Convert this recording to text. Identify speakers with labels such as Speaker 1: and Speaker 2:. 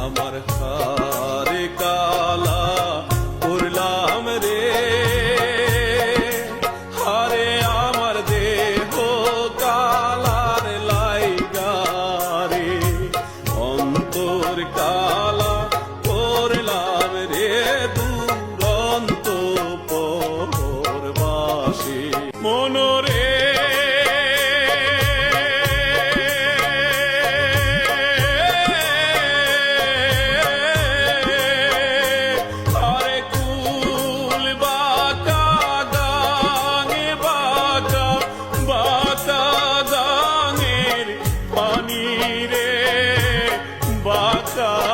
Speaker 1: আমার হারে কালা করলাম রে, হারে আমার দেহ কালার লাইগা রে, অন্তর কালা করলাম রে দুরন্ত পরবাসী মনরে। বাঁকা